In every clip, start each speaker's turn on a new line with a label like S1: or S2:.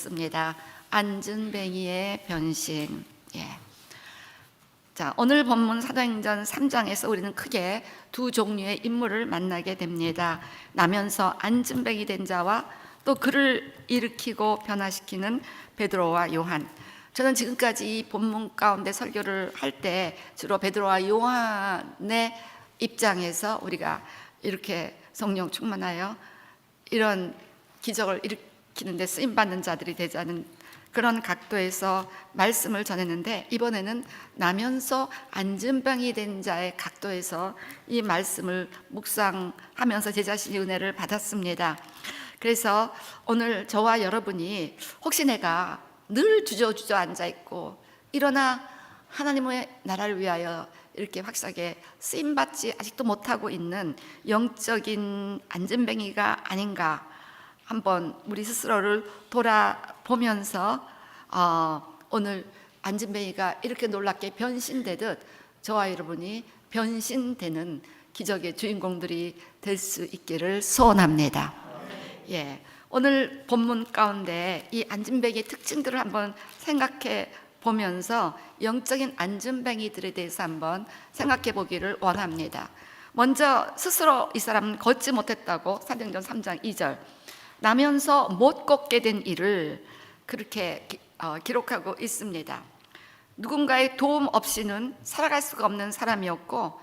S1: 읽겠습니다. 안진뱅이의 변신. 자, 오늘 본문 사도행전 3장에서 우리는 크게 두 종류의 인물을 만나게 됩니다. 나면서 안진뱅이 된 자와 또 그를 일으키고 변화시키는 베드로와 요한. 저는 지금까지 이 본문 가운데 설교를 할 때 주로 베드로와 요한의 입장에서 우리가 이렇게 성령 충만하여 이런 기적을 일으키는 데 쓰임받는 자들이 되자는 그런 각도에서 말씀을 전했는데, 이번에는 나면서 안진뱅이 된 자의 각도에서 이 말씀을 묵상하면서 제 자신이 은혜를 받았습니다. 그래서 오늘 저와 여러분이 혹시 내가 늘 주저주저 앉아있고 일어나 하나님의 나라를 위하여 이렇게 확실하게 쓰임받지 아직도 못하고 있는 영적인 안진뱅이가 아닌가 한번 우리 스스로를 돌아보면서 오늘 안진뱅이가 이렇게 놀랍게 변신되듯 저와 여러분이 변신되는 기적의 주인공들이 될 수 있기를 소원합니다. 오늘 본문 가운데 이 안진뱅이의 특징들을 한번 생각해 보면서 영적인 안진뱅이들에 대해서 한번 생각해 보기를 원합니다. 먼저 스스로 이 사람은 걷지 못했다고 사도행전 3장 2절 나면서 못 걷게 된 일을 그렇게 기록하고 있습니다. 누군가의 도움 없이는 살아갈 수가 없는 사람이었고,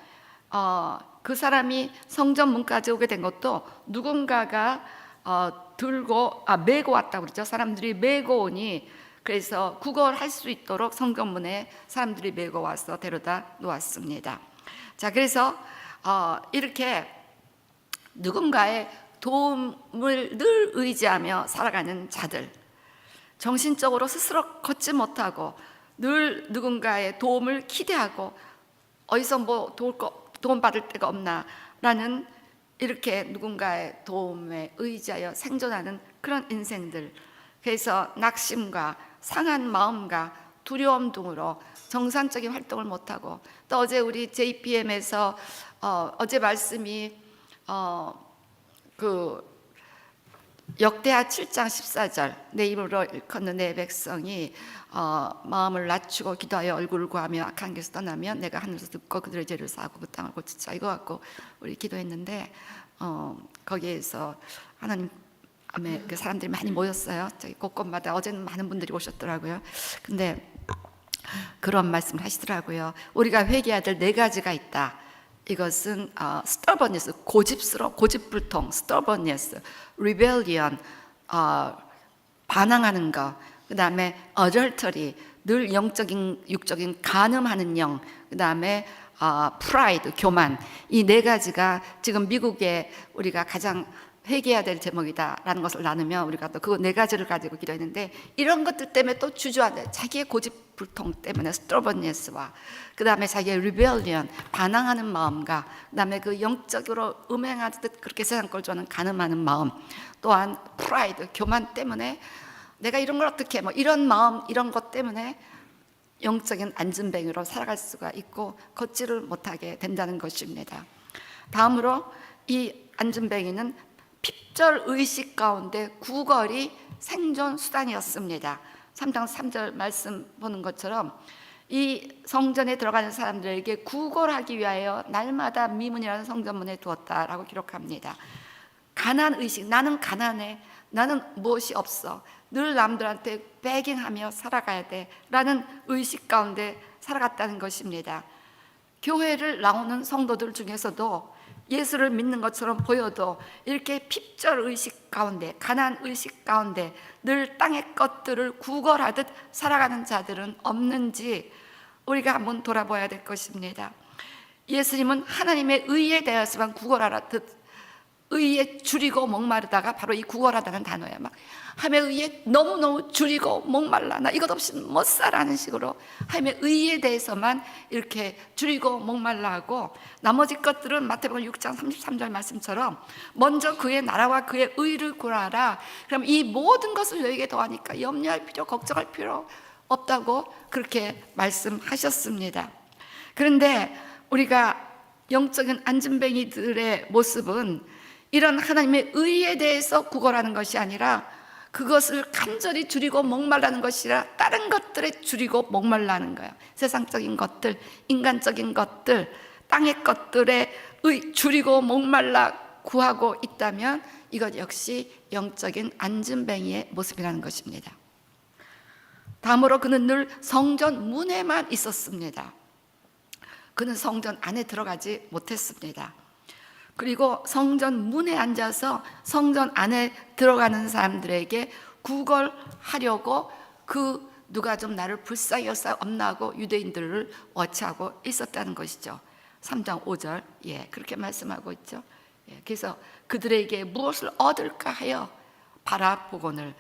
S1: 그 사람이 성전 문까지 오게 된 것도 누군가가 메고 왔다고 그러죠. 사람들이 메고 오니, 그래서 구걸할 수 있도록 성전문에 사람들이 메고 와서 데려다 놓았습니다. 자, 그래서 이렇게 누군가의 도움을 늘 의지하며 살아가는 자들, 정신적으로 스스로 걷지 못하고 늘 누군가의 도움을 기대하고 어디서 뭐 도움 받을 데가 없나 라는, 이렇게 누군가의 도움에 의지하여 생존하는 그런 인생들, 그래서 낙심과 상한 마음과 두려움 등으로 정상적인 활동을 못하고, 또 어제 우리 JPM에서 어제 말씀이 그 역대하 7장 14절 내 입으로 일컫는 내 백성이 마음을 낮추고 기도하여 얼굴을 구하며 악한 길에서 떠나면 내가 하늘에서 듣고 그들의 죄를 사하고 그 땅을 고치자, 이거 갖고 우리 기도했는데 거기에서 하나님 그 사람들이 많이 모였어요. 저기 곳곳마다 어제는 많은 분들이 오셨더라고요. 근데 그런 말씀을 하시더라고요. 우리가 회개해야 될 4가지가 있다. 이것은 stubbornness, 고집불통, stubbornness, rebellion, 반항하는 것, 그 다음에 adultery, 늘 영적인 육적인 간음하는 영, 그 다음에 pride, 교만. 이 4가지가 지금 미국에 우리가 가장 회개해야 될 제목이다라는 것을 나누면 우리가 또 그 4가지를 가지고 기도했는데, 이런 것들 때문에 또 주저하는 자기의 고집불통 때문에 stubbornness와 그 다음에 자기의 rebellion, 반항하는 마음과 그 다음에 그 영적으로 음행하듯 그렇게 세상 걸 좋아하는 간음하는 마음, 또한 pride, 교만 때문에 내가 이런 걸 어떻게 뭐 이런 마음, 이런 것 때문에 영적인 안진뱅이로 살아갈 수가 있고 걷지를 못하게 된다는 것입니다. 다음으로 이 안진뱅이는 핍절 의식 가운데 구걸이 생존 수단이었습니다. 3장 3절 말씀 보는 것처럼 이 성전에 들어가는 사람들에게 구걸하기 위하여 날마다 미문이라는 성전문에 두었다라고 기록합니다. 가난 의식, 나는 가난해, 나는 무엇이 없어, 늘 남들한테 베깅하며 살아가야 돼 라는 의식 가운데 살아갔다는 것입니다. 교회를 나오는 성도들 중에서도 예수를 믿는 것처럼 보여도 이렇게 핍절 의식 가운데, 가난 의식 가운데 늘 땅의 것들을 구걸하듯 살아가는 자들은 없는지 우리가 한번 돌아봐야 될 것입니다. 예수님은 하나님의 의에 대해서만 구걸하듯 의에 줄이고 목마르다가 바로 이 구걸하다는 단어야. 막 하나님의 의에 너무너무 줄이고 목말라, 나 이것 없이 못 살아라는 식으로 하나님의 의에 대해서만 이렇게 줄이고 목말라 하고, 나머지 것들은 마태복음 6장 33절 말씀처럼 먼저 그의 나라와 그의 의를 구하라, 그럼 이 모든 것을 너에게 더하니까 염려할 필요, 걱정할 필요 없다고 그렇게 말씀하셨습니다. 그런데 우리가 영적인 안진뱅이들의 모습은 이런 하나님의 의에 대해서 구걸하는 것이 아니라 그것을 간절히 줄이고 목말라는 것이 아니라 다른 것들에 줄이고 목말라는 거예요. 세상적인 것들, 인간적인 것들, 땅의 것들에 줄이고 목말라 구하고 있다면 이것 역시 영적인 앉은뱅이의 모습이라는 것입니다. 다음으로 그는 늘 성전 문에만 있었습니다. 그는 성전 안에 들어가지 못했습니다. 그리고 성전 문에 앉아서 성전 안에 들어가는 사람들에게 구걸하려고 누가 좀 나를 불쌍히 여사 없나 하고 유대인들을 워치하고 있었다는 것이죠. 3장 5절 그렇게 말씀하고 있죠. 그래서 그들에게 무엇을 얻을까 하여 바라보거늘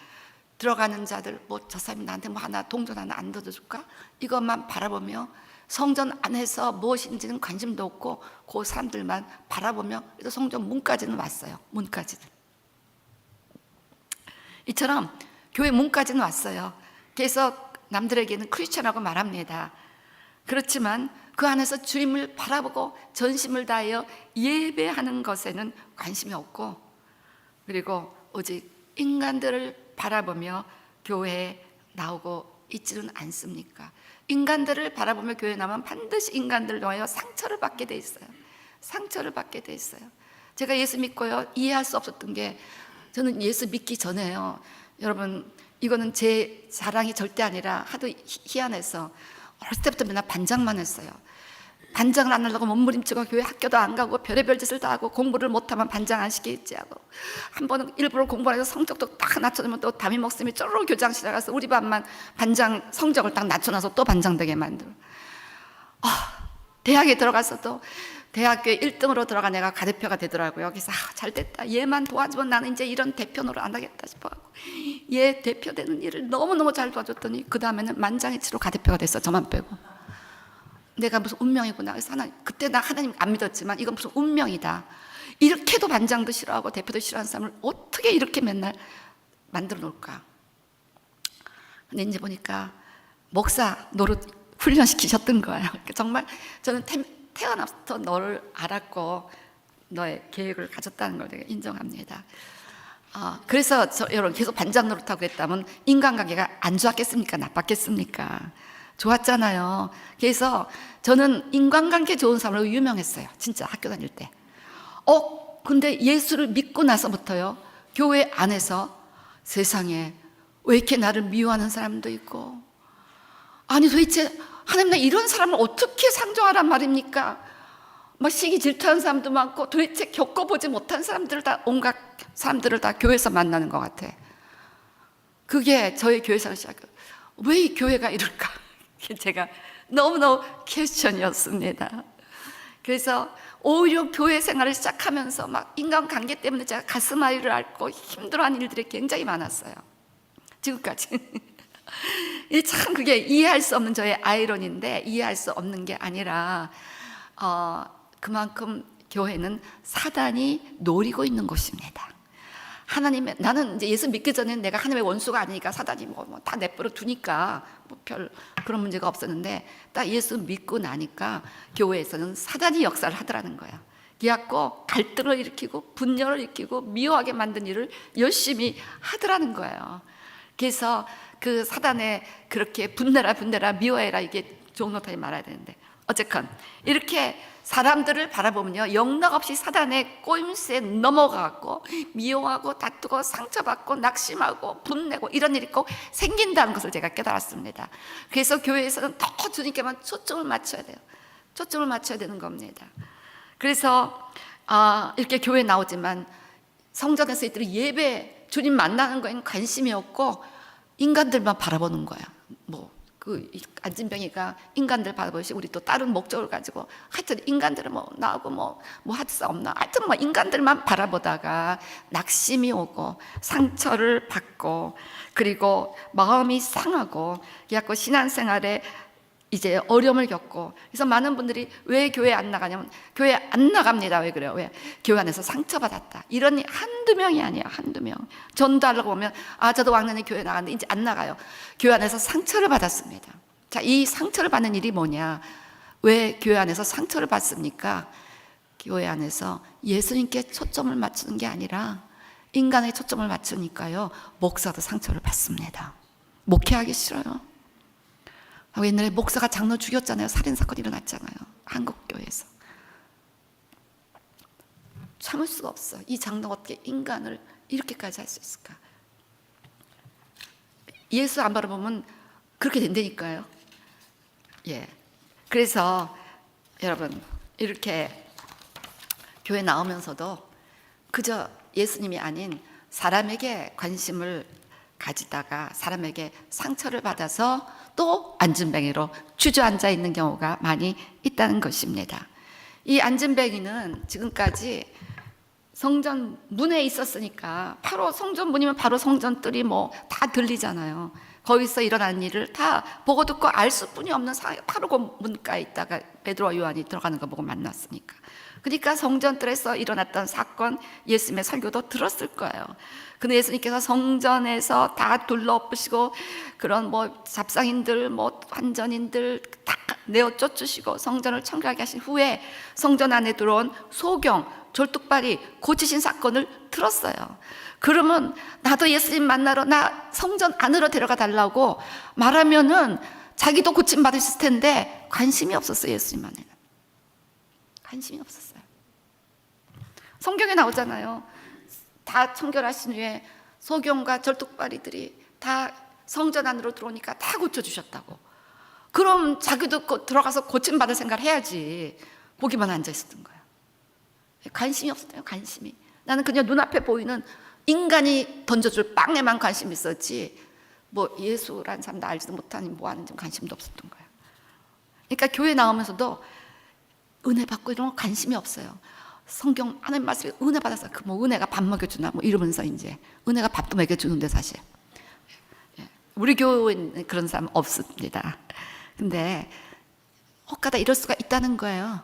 S1: 들어가는 자들 저 사람이 나한테 하나 동전 하나 안 던져줄까? 이것만 바라보며 성전 안에서 무엇인지는 관심도 없고 그 사람들만 바라보며 성전 문까지는 왔어요. 문까지는. 이처럼 교회 문까지는 왔어요. 그래서 남들에게는 크리스천이라고 말합니다. 그렇지만 그 안에서 주님을 바라보고 전심을 다하여 예배하는 것에는 관심이 없고, 그리고 오직 인간들을 바라보며 교회에 나오고 있지는 않습니까? 인간들을 바라보며 교회에 나오면 반드시 인간들을 통하여 상처를 받게 돼 있어요. 상처를 받게 돼 있어요. 제가 예수 믿고요, 이해할 수 없었던 게, 저는 예수 믿기 전에요, 여러분 이거는 제 자랑이 절대 아니라 하도 희한해서 어렸을 때부터 맨날 반장만 했어요. 반장을 안 하려고 몸부림치고 교회 학교도 안 가고 별의별 짓을 다 하고 공부를 못하면 반장 안 시키겠지 하고, 한 번은 일부러 공부 안 해서 성적도 딱 낮춰주면 또 담임 목사님이 쪼르르 교장실에 가서 우리 반만 반장 성적을 딱 낮춰놔서 또 반장 되게 만들어. 대학에 들어가서도 대학교에 1등으로 들어간 애가 가대표가 되더라고요. 그래서 잘 됐다, 얘만 도와주면 나는 이제 이런 대표 노릇 안 하겠다 싶어가지고 얘 대표되는 일을 너무너무 잘 도와줬더니 그 다음에는 만장일치로 가대표가 됐어. 저만 빼고. 내가 무슨 운명이구나. 그래서 그때 나 하나님 안 믿었지만 이건 무슨 운명이다. 이렇게도 반장도 싫어하고 대표도 싫어하는 사람을 어떻게 이렇게 맨날 만들어 놓을까. 근데 이제 보니까 목사 노릇 훈련시키셨던 거예요. 정말 저는 태어나부터 너를 알았고 너의 계획을 가졌다는 걸 내가 인정합니다. 그래서 여러분 계속 반장 노릇하고 했다면 인간관계가 안 좋았겠습니까? 나빴겠습니까? 좋았잖아요. 그래서 저는 인간관계 좋은 사람으로 유명했어요. 진짜 학교 다닐 때. 근데 예수를 믿고 나서부터요, 교회 안에서 세상에 왜 이렇게 나를 미워하는 사람도 있고, 아니 도대체 하나님 나 이런 사람을 어떻게 상종하란 말입니까? 막 시기 질투하는 사람도 많고, 도대체 겪어보지 못한 사람들을 다, 온갖 사람들을 다 교회에서 만나는 것 같아. 그게 저희 교회생활 시작해요. 왜 이 교회가 이럴까? 제가 너무너무 퀘스천이었습니다. 그래서 오히려 교회 생활을 시작하면서 막 인간관계 때문에 제가 가슴앓이를 앓고 힘들어하는 일들이 굉장히 많았어요. 지금까지. 참 그게 이해할 수 없는 저의 아이러니인데, 이해할 수 없는 게 아니라 그만큼 교회는 사단이 노리고 있는 곳입니다. 나는 이제 예수 믿기 전에는 내가 하나님의 원수가 아니니까 사단이 다 내버려 두니까 별 그런 문제가 없었는데, 딱 예수 믿고 나니까 교회에서는 사단이 역사를 하더라는 거야. 그래갖고 갈등을 일으키고 분열을 일으키고 미워하게 만든 일을 열심히 하더라는 거예요. 그래서 그 사단에 그렇게 분내라 미워해라, 이게 좋은 노타이 말아야 되는데, 어쨌건 이렇게 사람들을 바라보면요, 영락없이 사단의 꼬임새에 넘어가고 미워하고 다투고 상처받고 낙심하고 분내고 이런 일이 꼭 생긴다는 것을 제가 깨달았습니다. 그래서 교회에서는 더 주님께만 초점을 맞춰야 돼요. 초점을 맞춰야 되는 겁니다. 그래서 이렇게 교회에 나오지만 성전에서 이들이 예배, 주님 만나는 거에는 관심이 없고 인간들만 바라보는 거야. 그 안진병이가 인간들 바라보시, 우리 또 다른 목적을 가지고 하여튼 인간들은 나하고 할 수 없나, 하여튼 인간들만 바라보다가 낙심이 오고 상처를 받고, 그리고 마음이 상하고, 그래갖고 신앙생활에 이제 어려움을 겪고, 그래서 많은 분들이 왜 교회 안 나가냐면, 교회 안 나갑니다. 왜 그래요? 왜? 교회 안에서 상처받았다. 이런 한두 명이 아니에요. 한두 명. 전도하려고 보면 저도 왕년에 교회 나갔는데 이제 안 나가요. 교회 안에서 상처를 받았습니다. 자, 이 상처를 받는 일이 뭐냐? 왜 교회 안에서 상처를 받습니까? 교회 안에서 예수님께 초점을 맞추는 게 아니라 인간에 초점을 맞추니까요, 목사도 상처를 받습니다. 목회하기 싫어요. 옛날에 목사가 장로 죽였잖아요. 살인사건 일어났잖아요. 한국교회에서. 참을 수가 없어. 이 장로가 어떻게 인간을 이렇게까지 할 수 있을까? 예수 안 바라보면 그렇게 된다니까요. 예. 그래서 여러분, 이렇게 교회 나오면서도 그저 예수님이 아닌 사람에게 관심을 가지다가 사람에게 상처를 받아서 또 안진뱅이로 주저앉아 있는 경우가 많이 있다는 것입니다. 이 안진뱅이는 지금까지 성전 문에 있었으니까 바로 성전 문이면 바로 성전 뜰이 뭐 다 들리잖아요. 거기서 일어난 일을 다 보고 듣고 알 수뿐이 없는 상황, 바로 그 문가에 있다가 베드로와 요한이 들어가는 거 보고 만났으니까. 그러니까 성전뜰에서 일어났던 사건, 예수님의 설교도 들었을 거예요. 근데 예수님께서 성전에서 다 둘러엎으시고 그런 뭐 잡상인들, 뭐 환전인들 다 내어 쫓으시고 성전을 청결하게 하신 후에 성전 안에 들어온 소경, 졸뚝발이 고치신 사건을 들었어요. 그러면 나도 예수님 만나러 나 성전 안으로 데려가 달라고 말하면은 자기도 고침 받으실 텐데 관심이 없었어요. 예수님 안에는 관심이 없었어요. 성경에 나오잖아요. 다 청결하신 후에 소경과 절뚝발이들이 다 성전 안으로 들어오니까 다 고쳐주셨다고. 그럼 자기도 들어가서 고침 받을 생각을 해야지. 거기만 앉아 있었던 거예요. 관심이 없었대요. 관심이. 나는 그냥 눈앞에 보이는 인간이 던져줄 빵에만 관심이 있었지 뭐 예수란 사람도 알지도 못하니 뭐 하는지 관심도 없었던 거예요. 그러니까 교회 나오면서도 은혜 받고 이런 거 관심이 없어요. 성경 하나님 말씀에 은혜 받았어. 그 뭐 은혜가 밥 먹여주나 뭐 이러면서 이제 은혜가 밥도 먹여주는데 사실 우리 교회는 그런 사람 없습니다. 근데 혹가다 이럴 수가 있다는 거예요.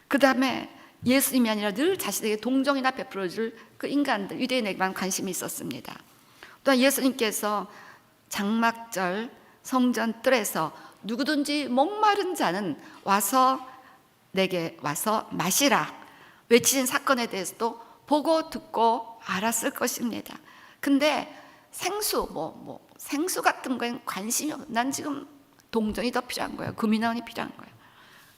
S1: 그 다음에 예수님이 아니라 늘 자신에게 동정이나 베풀어줄 그 인간들, 유대인에게만 관심이 있었습니다. 또한 예수님께서 장막절 성전 뜰에서 누구든지 목마른 자는 와서 내게 와서 마시라 외치신 사건에 대해서도 보고 듣고 알았을 것입니다. 근데 생수 생수 같은 거엔 관심이 없어요. 난 지금 동정이 더 필요한 거예요. 금이나원이 필요한 거예요.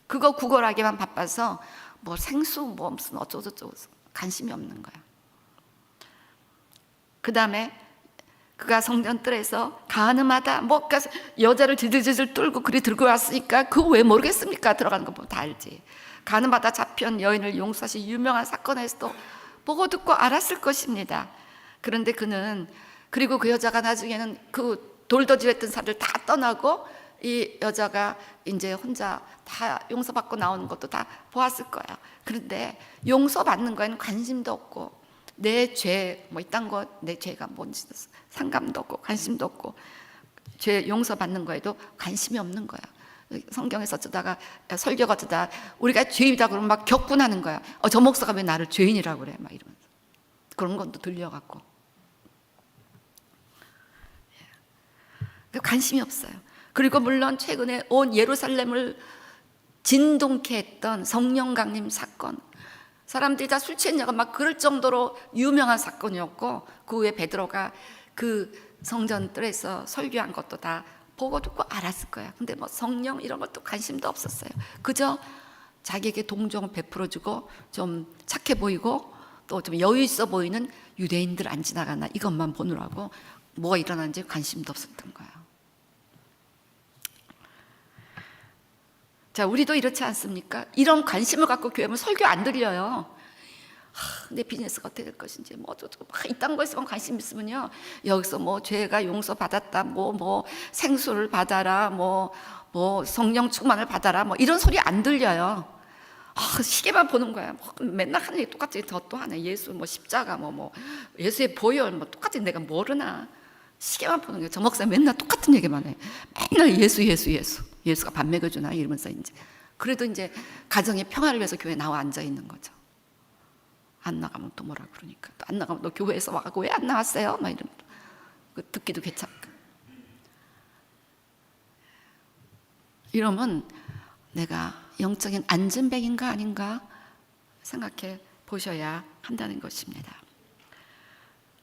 S1: 그거 구걸하기만 바빠서 뭐 생수 뭐 무슨 어쩌고저쩌고 관심이 없는 거야. 그 다음에 그가 성전뜰에서 가늠하다 뭐 여자를 질질질질 뚫고 그리 들고 왔으니까 그거 왜 모르겠습니까? 들어가는 거 보면 다 알지. 가늠하다 잡힌 여인을 용서하신 유명한 사건에서도 보고 듣고 알았을 것입니다. 그런데 그는 그리고 그 여자가 나중에는 그 돌더지했던 사람들 다 떠나고 이 여자가 이제 혼자 다 용서받고 나오는 것도 다 보았을 거예요. 그런데 용서받는 거에는 관심도 없고 내 죄 뭐 이딴 거 내 죄가 뭔지 상감도 없고 관심도 없고 죄 용서받는 거에도 관심이 없는 거야. 성경에서 어쩌다가 설교가 어쩌다 우리가 죄인이다 그러면 막 격분하는 거야. 저 목사가 왜 나를 죄인이라고 그래 막 이러면서 그런 것도 들려갖고 관심이 없어요. 그리고 물론 최근에 온 예루살렘을 진동케 했던 성령 강림 사건, 사람들이 다 술 취했냐고 막 그럴 정도로 유명한 사건이었고 그 후에 베드로가 그 성전 뜰에서 설교한 것도 다 보고 듣고 알았을 거야. 근데 뭐 성령 이런 것도 관심도 없었어요. 그저 자기에게 동정을 베풀어주고 좀 착해 보이고 또 좀 여유 있어 보이는 유대인들 안 지나가나 이것만 보느라고 뭐가 일어나는지 관심도 없었던 거야. 자, 우리도 이렇지 않습니까? 이런 관심을 갖고 교회 오면 설교 안 들려요. 내 비즈니스가 어떻게 될 것인지 뭐 어쩌고 막 이딴 거 있으면 관심 있으면요 여기서 뭐 죄가 용서받았다 뭐 생수를 받아라 뭐 성령 충만을 받아라 뭐 이런 소리 안 들려요. 시계만 보는 거야. 맨날 하는 얘기 똑같이 또 하네. 예수 뭐 십자가 뭐 예수의 보혈 뭐 똑같이 내가 모르나. 시계만 보는 거예요. 저 목사 맨날 똑같은 얘기만 해. 맨날 예수가 밥 먹여주나 이러면서 이제 그래도 이제 가정의 평화를 위해서 교회에 나와 앉아 있는 거죠. 안 나가면 또 뭐라 그러니까 또 안 나가면 너 교회에서 와가고 왜 안 나왔어요? 막 이러면 듣기도 괜찮고 이러면 내가 영적인 안진뱅인가 아닌가 생각해 보셔야 한다는 것입니다.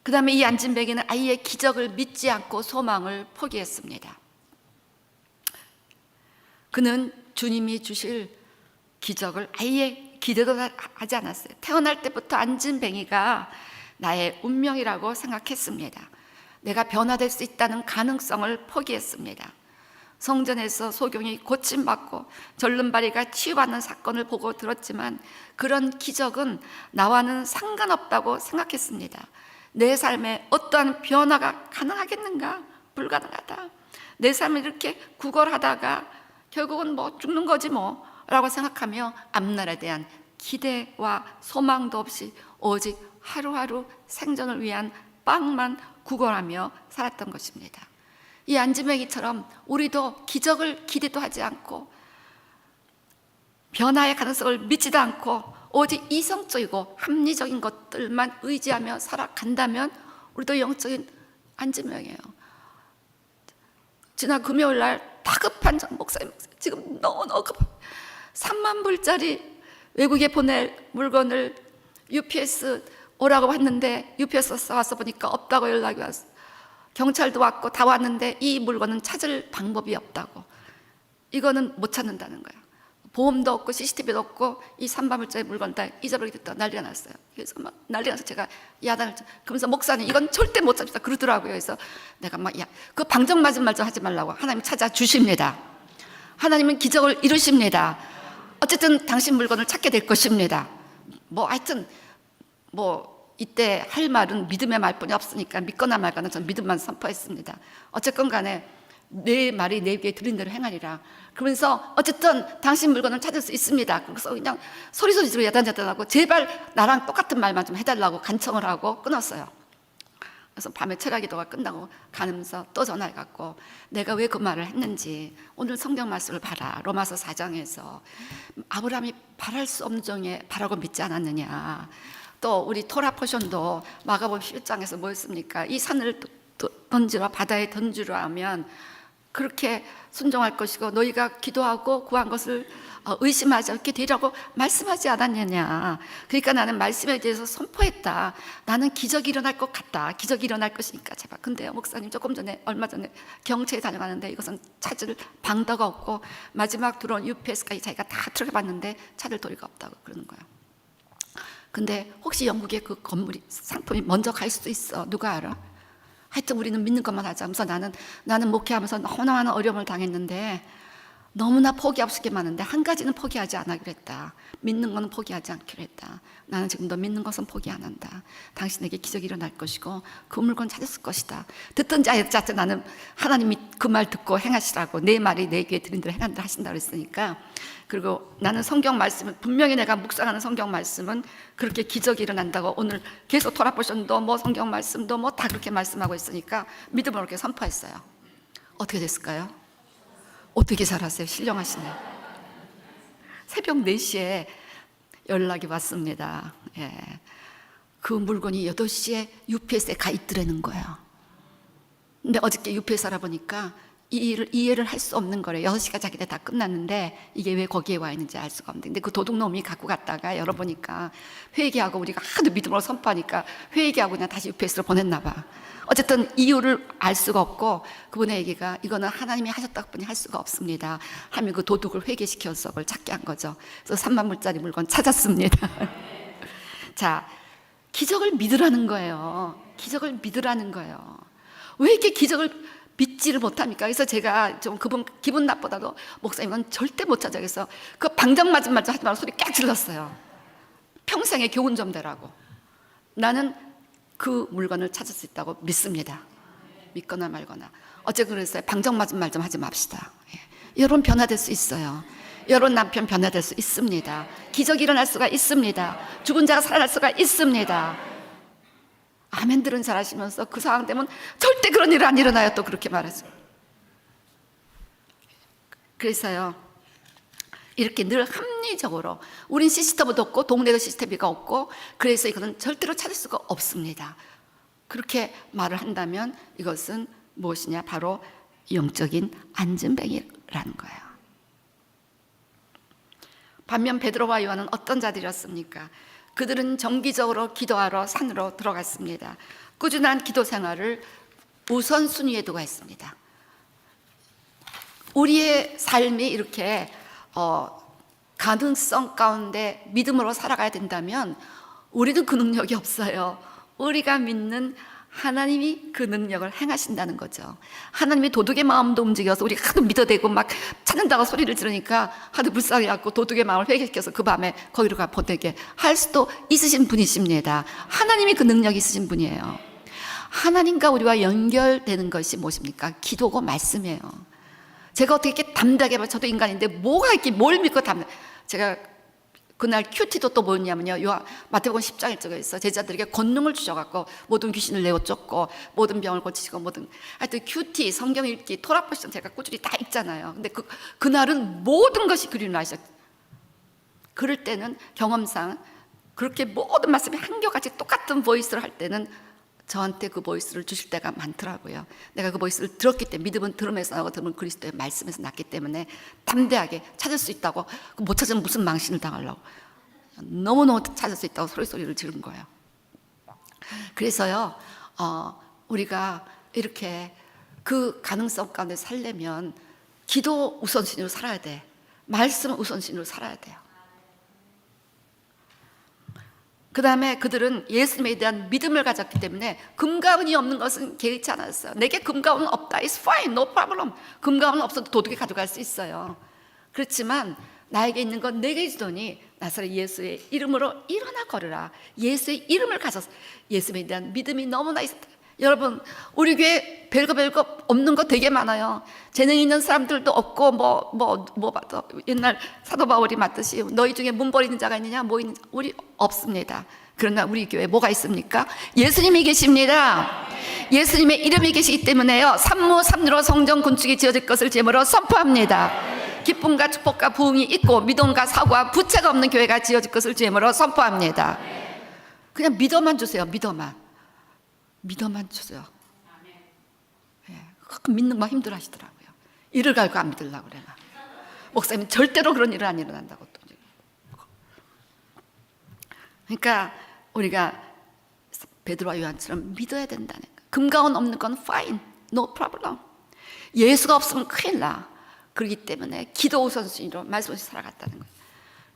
S1: 그 다음에 이 안진뱅이는 아예 기적을 믿지 않고 소망을 포기했습니다. 그는 주님이 주실 기적을 아예 기대도 하지 않았어요. 태어날 때부터 안진뱅이가 나의 운명이라고 생각했습니다. 내가 변화될 수 있다는 가능성을 포기했습니다. 성전에서 소경이 고침받고 절름발이가 치유받는 사건을 보고 들었지만 그런 기적은 나와는 상관없다고 생각했습니다. 내 삶에 어떠한 변화가 가능하겠는가? 불가능하다. 내 삶을 이렇게 구걸하다가 결국은 뭐 죽는 거지 뭐 라고 생각하며 앞날에 대한 기대와 소망도 없이 오직 하루하루 생존을 위한 빵만 구걸하며 살았던 것입니다. 이 안진뱅이처럼 우리도 기적을 기대도 하지 않고 변화의 가능성을 믿지도 않고 오직 이성적이고 합리적인 것들만 의지하며 살아간다면 우리도 영적인 안진뱅이에요. 지난 금요일 날 다급한 목사님 지금 너무 급한 3만 불짜리 외국에 보낼 물건을 UPS 오라고 했는데 UPS 와서 보니까 없다고 연락이 왔어. 경찰도 왔고 다 왔는데 이 물건은 찾을 방법이 없다고. 이거는 못 찾는다는 거야. 보험도 없고 CCTV도 없고 이 3만 불짜리 물건 다 잊어버리게 됐다. 난리가 났어요. 그래서 막 난리가 나서 제가 야단을 그러면서 목사님 이건 절대 못 찾겠다 그러더라고요. 그래서 내가 막 그 방정 맞은 말 좀 하지 말라고. 하나님 찾아 주십니다. 하나님은 기적을 이루십니다. 어쨌든 당신 물건을 찾게 될 것입니다. 뭐 하여튼 뭐 이때 할 말은 믿음의 말뿐이 없으니까 믿거나 말거나 전 믿음만 선포했습니다. 어쨌건 간에 내 말이 내 귀에 들린 대로 행하리라. 그러면서 어쨌든 당신 물건을 찾을 수 있습니다. 그래서 그냥 소리소리 지르고 야단야단하고 제발 나랑 똑같은 말만 좀 해달라고 간청을 하고 끊었어요. 그래서 밤에 철야기도가 끝나고 가면서 또 전화해갖고 내가 왜 그 말을 했는지 오늘 성경 말씀을 봐라. 로마서 4장에서 아브라함이 바랄 수 없는 중에 바라고 믿지 않았느냐. 또 우리 토라 포션도 마가복음 11장에서 뭐였습니까? 이 산을 던지라 바다에 던지라 하면 그렇게 순종할 것이고 너희가 기도하고 구한 것을 의심하지 않게 되라고 말씀하지 않았느냐. 그러니까 나는 말씀에 대해서 선포했다. 나는 기적이 일어날 것 같다. 기적이 일어날 것이니까 제발. 근데요 목사님 조금 전에 얼마 전에 경찰에 다녀가는데 이것은 찾을 방도가 없고 마지막 들어온 UPS까지 자기가 다 들어가 봤는데 찾을 도리가 없다고 그러는 거예요. 근데 혹시 영국에 그 건물이 상품이 먼저 갈 수도 있어. 누가 알아? 하여튼 우리는 믿는 것만 하자. 하면서 나는 목회하면서 너무나 많은 어려움을 당했는데 너무나 포기하고 싶게 많은데 한 가지는 포기하지 않기로 했다. 믿는 것은 포기하지 않기로 했다. 나는 지금도 믿는 것은 포기 안 한다. 당신에게 기적이 일어날 것이고 그 물건 찾았을 것이다. 듣든지 안 듣든지 나는 하나님이 그 말 듣고 행하시라고 내 말이 내 귀에 들린 대로 행한다 하신다고 했으니까. 그리고 나는 성경 말씀은 분명히 내가 묵상하는 성경 말씀은 그렇게 기적이 일어난다고 오늘 계속 토라포션도 뭐 성경 말씀도 뭐 다 그렇게 말씀하고 있으니까 믿음으로 그렇게 선포했어요. 어떻게 됐을까요? 어떻게 살았어요? 신령하시네. 새벽 4시에 연락이 왔습니다. 예. 그 물건이 8시에 UPS에 가 있더라는 거예요. 근데 어저께 UPS 알아보니까 이해를 할 수 없는 거래요. 6시가 자기네 다 끝났는데 이게 왜 거기에 와 있는지 알 수가 없는데 근데 그 도둑놈이 갖고 갔다가 열어보니까 회개하고 우리가 하도 믿음으로 선포하니까 회개하고 그냥 다시 UPS로 보냈나 봐. 어쨌든 이유를 알 수가 없고 그분의 얘기가 이거는 하나님이 하셨다고 뿐이 할 수가 없습니다 하면 그 도둑을 회개시켜서 그걸 찾게 한 거죠. 그래서 3만 불짜리 물건 찾았습니다. 자, 기적을 믿으라는 거예요. 기적을 믿으라는 거예요. 왜 이렇게 기적을 믿지를 못합니까? 그래서 제가 좀 그분 기분 나쁘다도 목사님은 절대 못 찾아. 그래서 그 방정 맞은 말 좀 하지 말고 소리 깍 질렀어요. 평생의 교훈 좀 되라고. 나는 그 물건을 찾을 수 있다고 믿습니다. 믿거나 말거나. 어제 그랬어요. 방정 맞은 말 좀 하지 맙시다. 예. 여러분 변화될 수 있어요. 여러분 남편 변화될 수 있습니다. 기적이 일어날 수가 있습니다. 죽은 자가 살아날 수가 있습니다. 아멘들은 잘하시면서 그 상황 되면 절대 그런 일은 안 일어나요. 또 그렇게 말했어요. 그래서요 이렇게 늘 합리적으로 우린 시스템도 없고 동네도 시스템이 없고 그래서 이거는 절대로 찾을 수가 없습니다. 그렇게 말을 한다면 이것은 무엇이냐? 바로 영적인 안진뱅이라는 거예요. 반면 베드로와 요한은 어떤 자들이었습니까? 그들은 정기적으로 기도하러 산으로 들어갔습니다. 꾸준한 기도 생활을 우선순위에 두고 했습니다. 우리의 삶이 이렇게 가능성 가운데 믿음으로 살아가야 된다면 우리는 그 능력이 없어요. 우리가 믿는 하나님이 그 능력을 행하신다는 거죠. 하나님이 도둑의 마음도 움직여서 우리가 하도 믿어대고 막 찾는다고 소리를 지르니까 하도 불쌍해 갖고 도둑의 마음을 회개시켜서 그 밤에 거기로 가 보내게 할 수도 있으신 분이십니다. 하나님이 그 능력이 있으신 분이에요. 하나님과 우리와 연결되는 것이 무엇입니까? 기도고 말씀이에요. 제가 어떻게 이렇게 담대하게 말, 저도 인간인데 뭐가 이렇게 뭘 믿고 제가 그날 큐티도 또 뭐였냐면요, 마태복음 10장에 적혀 있어. 제자들에게 권능을 주셔갖고 모든 귀신을 내어 쫓고 모든 병을 고치시고 하여튼 큐티, 성경 읽기, 토라 포션 제가 꾸준히 다 읽잖아요. 근데 그날은 모든 것이 그리로 나셨어요. 그럴 때는 경험상 그렇게 모든 말씀이 한결같이 똑같은 보이스를 할 때는 저한테 그 보이스를 주실 때가 많더라고요. 내가 그 보이스를 들었기 때문에, 믿음은 들음에서 나고 들음은 그리스도의 말씀에서 났기 때문에 담대하게 찾을 수 있다고. 못 찾으면 무슨 망신을 당하려고. 너무너무 찾을 수 있다고 소리를 지른 거예요. 그래서요, 우리가 이렇게 그 가능성 가운데 살려면 기도 우선순위로 살아야 돼. 말씀 우선순위로 살아야 돼요. 그 다음에 그들은 예수님에 대한 믿음을 가졌기 때문에 금과 은이 없는 것은 개의치 않았어요. 내게 금과 은은 없다. It's fine, no problem. 금과 은은 없어도 도둑이 가져갈 수 있어요. 그렇지만 나에게 있는 건 내게 주더니 나사렛 예수의 이름으로 일어나 걸으라. 예수의 이름을 가져서 예수님에 대한 믿음이 너무나 있었다. 여러분, 우리 교회 별거 없는 거 되게 많아요. 재능 있는 사람들도 없고 뭐 봐도 옛날 사도 바울이 맞듯이 너희 중에 문벌 있는 자가 있느냐, 뭐 있는 자, 우리 없습니다. 그러나 우리 교회에 뭐가 있습니까? 예수님이 계십니다. 예수님의 이름이 계시기 때문에요, 삼무삼류로 성전 건축이 지어질 것을 제물로 선포합니다. 기쁨과 축복과 부흥이 있고 믿음과 사고와 부채가 없는 교회가 지어질 것을 제물로 선포합니다. 그냥 믿어만 주세요. 믿어만 주세요. 예, 믿는 거 힘들어 하시더라고요. 이를 갈고 안 믿으려고 그래요. 목사님 절대로 그런 일은 안 일어난다고 또. 그러니까 우리가 베드로와 요한처럼 믿어야 된다는 거예요. 금과 은 없는 건 fine, no problem. 예수가 없으면 큰일 나. 그렇기 때문에 기도 우선순위로 말씀없이 살아갔다는 거예요.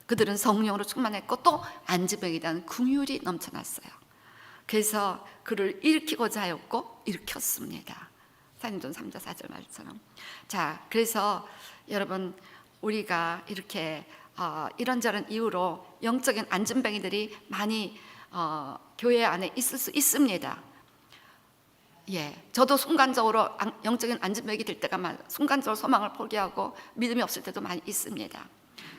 S1: 그들은 성령으로 충만했고 또 안지병에 대한 긍휼이 넘쳐났어요. 그래서 그를 일으키고자 하였고 일으켰습니다. 사도행전 3장 4절 말처럼. 자, 그래서 여러분, 우리가 이렇게 이런저런 이유로 영적인 안진뱅이들이 많이 교회 안에 있을 수 있습니다. 예, 저도 순간적으로 영적인 안진뱅이 될 때가 순간적으로 소망을 포기하고 믿음이 없을 때도 많이 있습니다.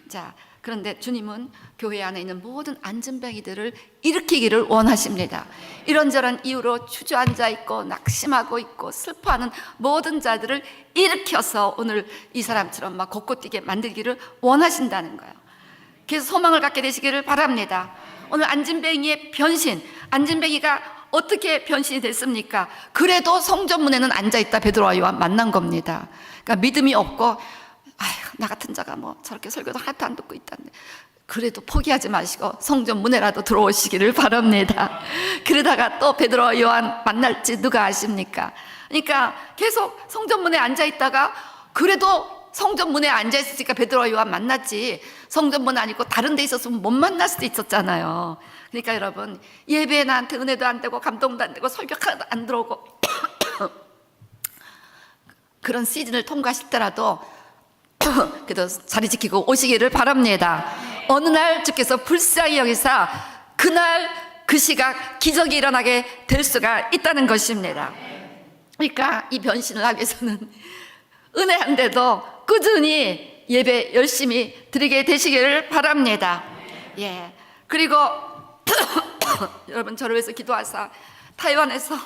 S1: 자, 그런데 주님은 교회 안에 있는 모든 안진뱅이들을 일으키기를 원하십니다. 이런저런 이유로 주저앉아 있고 낙심하고 있고 슬퍼하는 모든 자들을 일으켜서 오늘 이 사람처럼 막 걷고 뛰게 만들기를 원하신다는 거예요. 그래서 소망을 갖게 되시기를 바랍니다. 오늘 안진뱅이의 변신, 안진뱅이가 어떻게 변신이 됐습니까? 그래도 성전문에는 앉아있다 베드로와 요한 만난 겁니다. 그러니까 믿음이 없고 나 같은 자가 뭐 저렇게 설교도 하나도 안 듣고 있다는데, 그래도 포기하지 마시고 성전 문에라도 들어오시기를 바랍니다. 그러다가 또 베드로와 요한 만날지 누가 아십니까? 그러니까 계속 성전 문에 앉아 있다가 그래도 성전 문에 앉아 있으니까 베드로와 요한 만났지, 성전 문 아니고 다른 데 있었으면 못 만날 수도 있었잖아요. 그러니까 여러분, 예배에 나한테 은혜도 안 되고 감동도 안 되고 설교 하나도 안 들어오고 그런 시즌을 통과하실 때라도 그래도 자리 지키고 오시기를 바랍니다. 어느 날 주께서 불쌍히 여기사 그날 그 시각 기적이 일어나게 될 수가 있다는 것입니다. 그러니까 이 변신을 하기 위해서는 은혜한데도 꾸준히 예배 열심히 드리게 되시기를 바랍니다. 예, 그리고 여러분, 저를 위해서 기도하사 타이완에서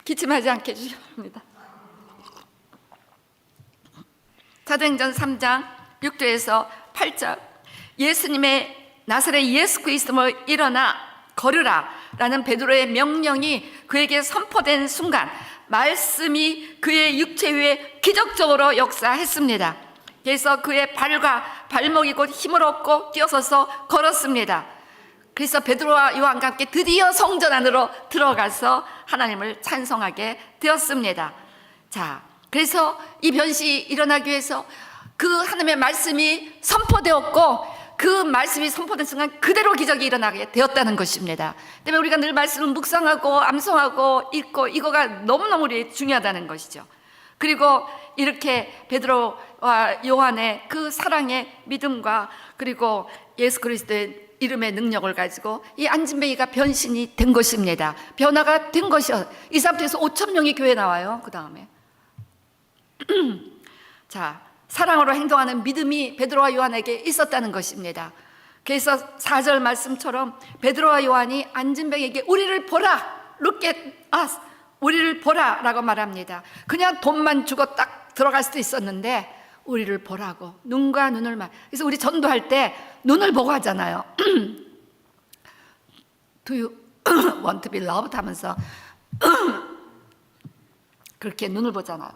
S1: 기침하지 않게 해주시기 바랍니다. 사도행전 3장 6절에서 8절, 예수님의 나사렛 예수 그리스도로 일어나 걸으라 라는 베드로의 명령이 그에게 선포된 순간 말씀이 그의 육체 위에 기적적으로 역사했습니다. 그래서 그의 발과 발목이 곧 힘을 얻고 뛰어서서 걸었습니다. 그래서 베드로와 요한과 함께 드디어 성전 안으로 들어가서 하나님을 찬송하게 되었습니다. 자, 그래서 이 변신이 일어나기 위해서 그 하나님의 말씀이 선포되었고, 그 말씀이 선포된 순간 그대로 기적이 일어나게 되었다는 것입니다. 때문에 우리가 늘 말씀을 묵상하고 암송하고 읽고, 이거가 너무너무 우리 중요하다는 것이죠. 그리고 이렇게 베드로와 요한의 그 사랑의 믿음과, 그리고 예수 그리스도의 이름의 능력을 가지고 이 안진뱅이가 변신이 된 것입니다. 변화가 된 것이요. 이 상태에서 5천 명이 교회에 나와요. 그 다음에 자, 사랑으로 행동하는 믿음이 베드로와 요한에게 있었다는 것입니다. 그래서 4절 말씀처럼 베드로와 요한이 안진뱅이에게 우리를 보라, look at us, 우리를 보라 라고 말합니다. 그냥 돈만 주고 딱 들어갈 수도 있었는데 우리를 보라고, 눈과 눈을 그래서 우리 전도할 때 눈을 보고 하잖아요. Do you want to be loved 하면서 그렇게 눈을 보잖아요.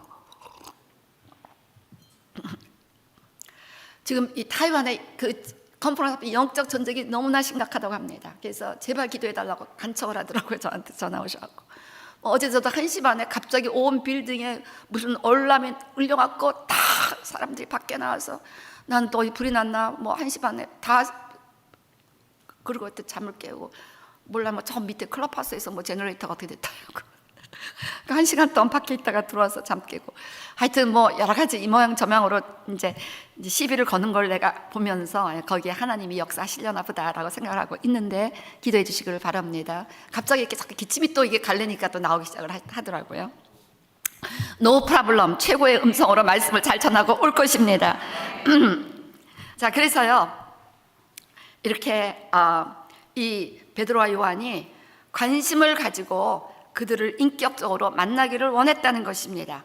S1: 지금 이 타이완의 그 컨퍼런스 영적 전쟁이 너무나 심각하다고 합니다. 그래서 제발 기도해달라고 간청을 하더라고요. 저한테 전화 오셔갖고. 어제 저도 1시 반에 갑자기 온 빌딩에 무슨 얼람이 울려갖고 다 사람들이 밖에 나와서, 난 또 불이 났나 뭐 1시 반에 다, 그리고 그때 잠을 깨우고 몰라 뭐 저 밑에 클럽하우스에서 뭐 제너레이터가 어떻게 됐다고. 1시간 동안 밖에 있다가 들어와서 잠 깨고, 하여튼 뭐 여러 가지 이 모양 저 모양으로 이제 시비를 거는 걸 내가 보면서 거기에 하나님이 역사하시려나 보다라고 생각을 하고 있는데, 기도해 주시기를 바랍니다. 갑자기 이렇게 자꾸 기침이 또 이게 갈래니까 또 나오기 시작을 하더라고요. No problem, 최고의 음성으로 말씀을 잘 전하고 올 것입니다. 자, 그래서요 이렇게 이 베드로와 요한이 관심을 가지고 그들을 인격적으로 만나기를 원했다는 것입니다.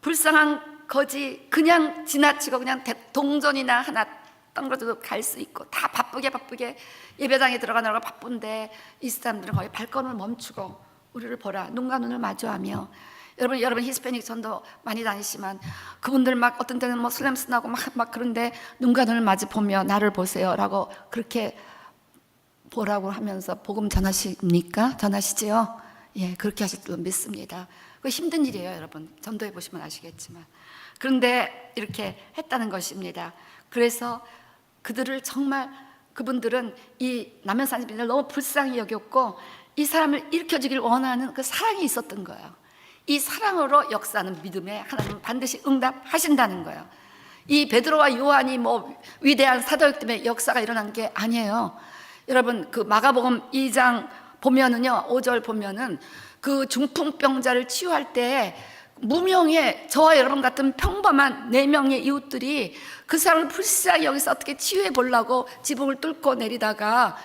S1: 불쌍한 거지 그냥 지나치고 그냥 동전이나 하나 떨어져도 갈 수 있고, 다 바쁘게 예배당에 들어가느라고 바쁜데 이 사람들은 거의 발걸음을 멈추고 우리를 보라, 눈과 눈을 마주하며. 여러분 히스패닉 전도 많이 다니시지만 그분들 막 어떤 때는 뭐 슬램스나고 막 그런데 눈과 눈을 마주 보며 나를 보세요라고 그렇게 보라고 하면서 복음 전하십니까? 전하시지요? 예, 그렇게 하실 줄 믿습니다. 그 힘든 일이에요, 여러분. 전도해 보시면 아시겠지만. 그런데 이렇게 했다는 것입니다. 그래서 그들을 정말, 그분들은 이 남현산집인을 너무 불쌍히 여겼고 이 사람을 일으켜주길 원하는 그 사랑이 있었던 거예요. 이 사랑으로 역사하는 믿음에 하나님은 반드시 응답하신다는 거예요. 이 베드로와 요한이 뭐 위대한 사도역 때문에 역사가 일어난 게 아니에요. 여러분 그 마가복음 2장 보면은요, 5절 보면은 그 중풍병자를 치유할 때 무명의 저와 여러분 같은 평범한 4명의 이웃들이 그 사람을 불쌍히 여기서 어떻게 치유해 보려고 지붕을 뚫고 내리다가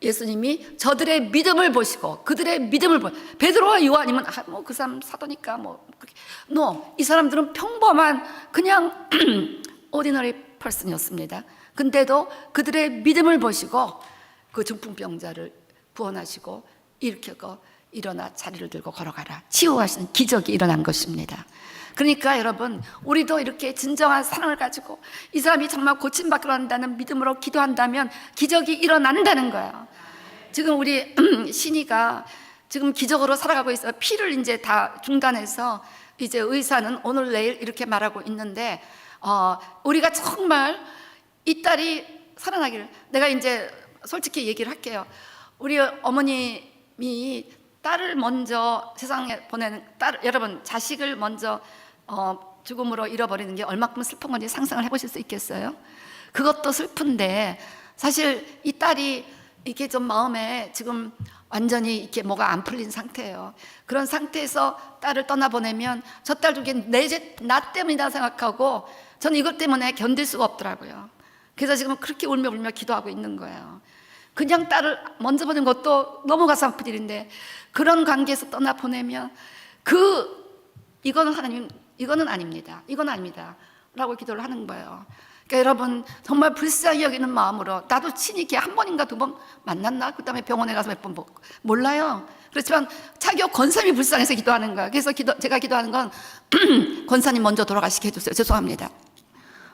S1: 예수님이 저들의 믿음을 보시고 그들의 믿음을 베드로와 요한이면 뭐 그 사람 사도니까 뭐 그렇게, no, 이 사람들은 평범한 그냥 ordinary person이었습니다. 근데도 그들의 믿음을 보시고 그 중풍병자를 구원하시고 일으키고 일어나 자리를 들고 걸어가라, 치유하시는 기적이 일어난 것입니다. 그러니까 여러분, 우리도 이렇게 진정한 사랑을 가지고 이 사람이 정말 고침받기로 한다는 믿음으로 기도한다면 기적이 일어난다는 거예요. 지금 우리 신이가 지금 기적으로 살아가고 있어요. 피를 이제 다 중단해서 이제 의사는 오늘 내일 이렇게 말하고 있는데, 우리가 정말 이 딸이 살아나기를, 내가 이제 솔직히 얘기를 할게요. 우리 어머님이 딸을 먼저 세상에 보내는 여러분 자식을 먼저 죽음으로 잃어버리는 게 얼마큼 슬픈 건지 상상을 해보실 수 있겠어요? 그것도 슬픈데 사실 이 딸이 이게 좀 마음에 지금 완전히 이렇게 뭐가 안 풀린 상태예요. 그런 상태에서 딸을 떠나보내면 저 딸 중에 나 때문이다 생각하고 저는 이것 때문에 견딜 수가 없더라고요. 그래서 지금 그렇게 울며 기도하고 있는 거예요. 그냥 딸을 먼저 보낸 것도 너무 가슴 아픈 일인데 그런 관계에서 떠나보내면 이거는 하나님, 이거는 아닙니다. 이건 아닙니다 라고 기도를 하는 거예요. 그러니까 여러분 정말 불쌍히 여기는 마음으로, 나도 친히 걔 한 번인가 2번 만났나? 그 다음에 병원에 가서 몇 번 보고 몰라요. 그렇지만 차기업 권사님이 불쌍해서 기도하는 거예요. 그래서 제가 기도하는 건 권사님 먼저 돌아가시게 해주세요. 죄송합니다.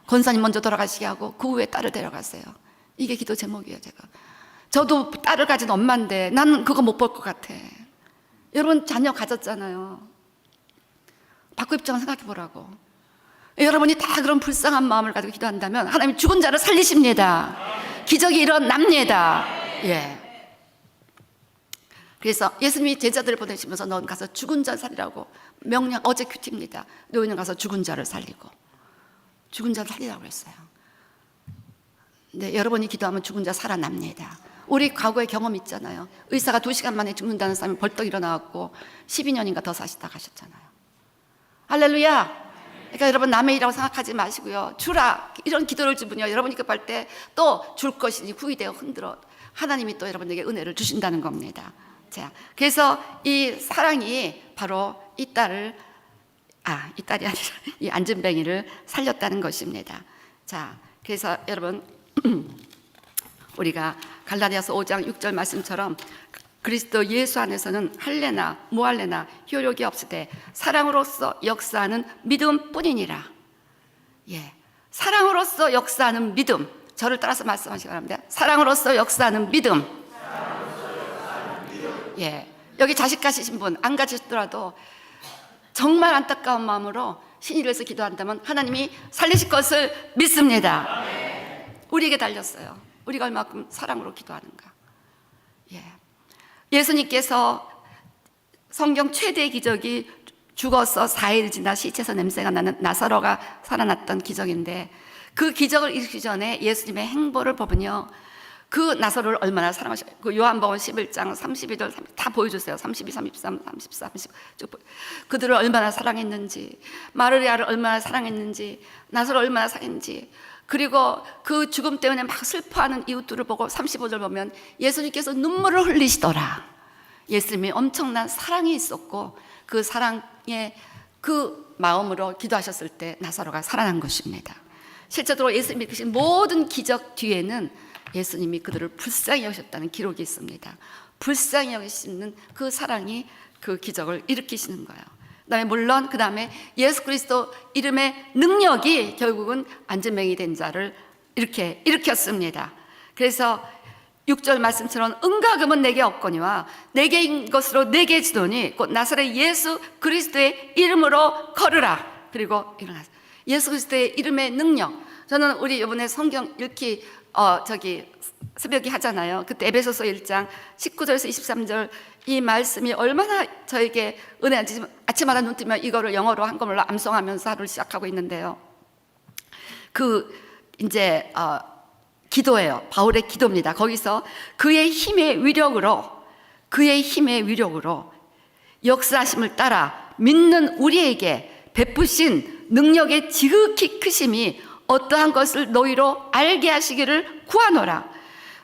S1: 권사님 먼저 돌아가시게 하고 그 후에 딸을 데려가세요. 이게 기도 제목이에요. 제가 저도 딸을 가진 엄마인데 나는 그거 못 볼 것 같아. 여러분 자녀 가졌잖아요. 바꾸 입장을 생각해 보라고. 여러분이 다 그런 불쌍한 마음을 가지고 기도한다면 하나님이 죽은 자를 살리십니다. 기적이 일어납니다. 예. 그래서 예수님이 제자들을 보내시면서 넌 가서 죽은 자 살리라고 명령, 어제 큐티입니다. 너희는 가서 죽은 자를 살리고, 죽은 자를 살리라고 했어요. 근데 여러분이 기도하면 죽은 자 살아납니다. 우리 과거의 경험 있잖아요. 의사가 2시간 만에 죽는다는 사람이 벌떡 일어나갖고 12년인가 더 사시다 가셨잖아요. 할렐루야. 그러니까 여러분 남의 일이라고 생각하지 마시고요. 주라, 이런 기도를 주면요, 여러분이 급할 때 또 줄 것이니 후이되어 흔들어 하나님이 또 여러분에게 은혜를 주신다는 겁니다. 자, 그래서 이 사랑이 바로 이 딸이 아니라 이 안진뱅이를 살렸다는 것입니다. 자, 그래서 여러분 우리가 갈라디아서 5장 6절 말씀처럼 그리스도 예수 안에서는 할례나 무할례나 효력이 없으되 사랑으로서 역사하는 믿음뿐이니라. 예, 사랑으로서 역사하는 믿음. 저를 따라서 말씀하시기 바랍니다. 사랑으로서 역사하는 믿음. 예, 여기 자식 가지신 분 안 가지시더라도 정말 안타까운 마음으로 신의를 위해서 기도한다면 하나님이 살리실 것을 믿습니다. 우리에게 달렸어요. 우리가 얼마큼 사랑으로 기도하는가. 예, 예수님께서 성경 최대의 기적이 죽어서 4일 지나 시체에서 냄새가 나는 나사로가 살아났던 기적인데, 그 기적을 일으키기 전에 예수님의 행보를 보면요, 그 나사로를 얼마나 사랑하셨, 그 요한복음 11장 32절 다 보여주세요. 32, 33, 34, 30 그들을 얼마나 사랑했는지, 마르리아를 얼마나 사랑했는지, 나사로를 얼마나 사랑했는지, 그리고 그 죽음 때문에 막 슬퍼하는 이웃들을 보고 35절 보면 예수님께서 눈물을 흘리시더라. 예수님이 엄청난 사랑이 있었고 그 사랑의 그 마음으로 기도하셨을 때 나사로가 살아난 것입니다. 실제로 예수님이 그신 모든 기적 뒤에는 예수님이 그들을 불쌍히 여기셨다는 기록이 있습니다. 불쌍히 여기시는 그 사랑이 그 기적을 일으키시는 거예요. 그다음에 물론 그 다음에 예수 그리스도 이름의 능력이 결국은 안진뱅이 된 자를 이렇게 일으켰습니다. 그래서 6절 말씀처럼 은과 금은 내게 없거니와 내게인 것으로 내게 주노니 곧 나사렛 예수 그리스도의 이름으로 걸으라. 그리고 일어나서 예수 그리스도의 이름의 능력. 저는 우리 이번에 성경 읽기 새벽에 하잖아요. 그때 에베소서 1장 19절에서 23절 이 말씀이 얼마나 저에게 은혜한지 아침마다 눈 뜨면 이거를 영어로 한꺼번로 암송하면서 하루를 시작하고 있는데요. 이제 기도예요. 바울의 기도입니다. 거기서 그의 힘의 위력으로 역사하심을 따라 믿는 우리에게 베푸신 능력의 지극히 크심이 어떠한 것을 너희로 알게 하시기를 구하노라.